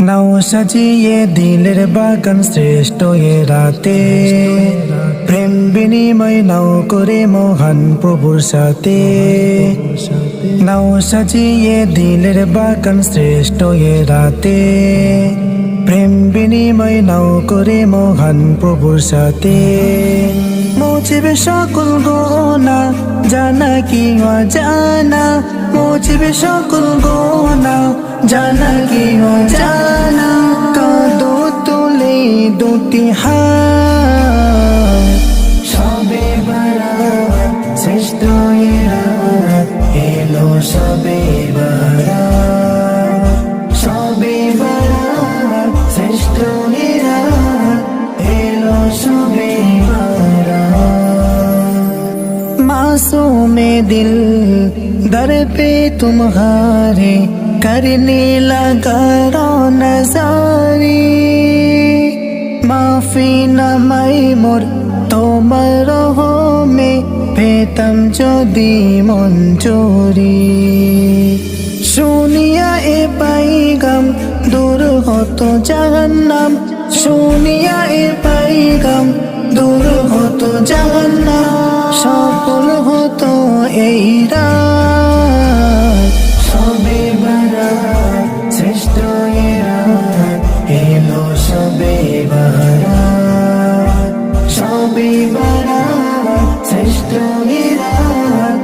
নাও সাজিয়ে দিলের বাগান শ্রেষ্ঠ এ রাতে, প্রেম বিনিময় নাও করে মহান প্রভুর সাথে। নাও সাজিয়ে দিলের বাগান শ্রেষ্ঠ এ রাতে, প্রেম বিনিময় নাও করে মহান প্রভুর সাথে। মুছিবে সকল গোনা জানা কি অজানা, মুছিবে সকল গোনা জানা কি অজানা। কাঁদো তুলে দুটি হাত, সবে বারাত শ্রেষ্ঠ এ রাত, এলো সবে বারাত, সবে বারাত শ্রেষ্ঠ এ রাত, এলো সবে বারাত। मासूमे दिल दर पे तुम्हारे करने लगा नजारी, माफी न मैं मोर তোমার রহমে পেতাম যদি মঞ্জুরি। শুনিয়া এ পাইগাম দূর হতো জাহান্নাম, শুনিয়া এ পাইগাম দূর হতো জাহান্নাম। সফল হতো এই রাত, সবে বারাত শ্রেষ্ঠ এ রাত, এলো সবে বারাত, সবে বারাত শ্রেষ্ঠ এ রাত,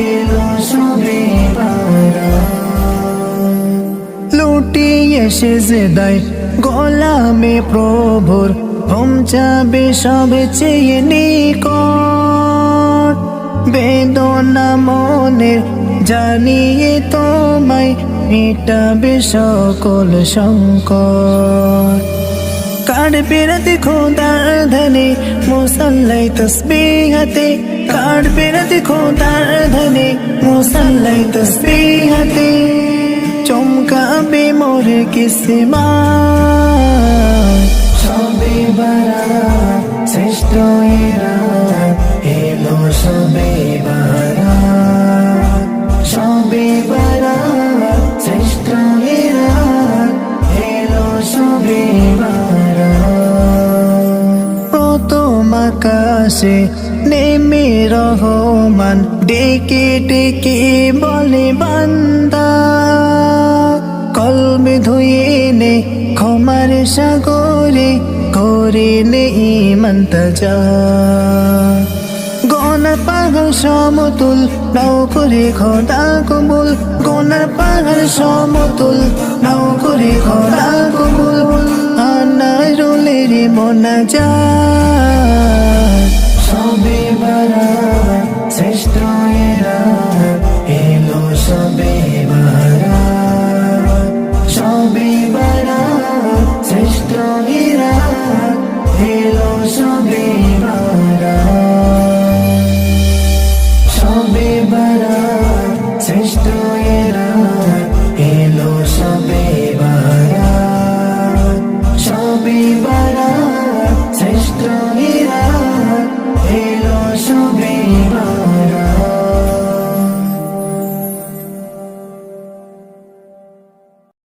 এলো সবে বারাত। লুটিয়ে সেজদায় গোলামে প্রভুর পৌঁছাবে সবচেয়ে নিকট। বেদনা মনের জানিয়ে তোমায় মিটাবে সকল সংকট। কাটবে রাতে খোদার ধনে মুসাল্লাই তসবিহাতে, কাটবে রাতে খোদার ধনে মুসাল্লাই তসবিহাতে। চমকাবে মোর কিসমত, সবে বারাত শ্রেষ্ঠ এ রাত, এলো সবে বারাত, সবে বারাত শ্রেষ্ঠ এ রাত, এলো সবে বারাত। প্রথম আকাশে নেমে রহমান ডেকে ডেকে বলে বান্দা, কলবে ধুয়ে নে ক্ষমার সাগরে, করে নে ঈমান তাজা। গোনার পাহাড় সমতুল নাও করে খোদা কবুল, গোনার পাহাড় সমতুল নাও করে খোদা কবুল। আনারুলের মোনাজাত,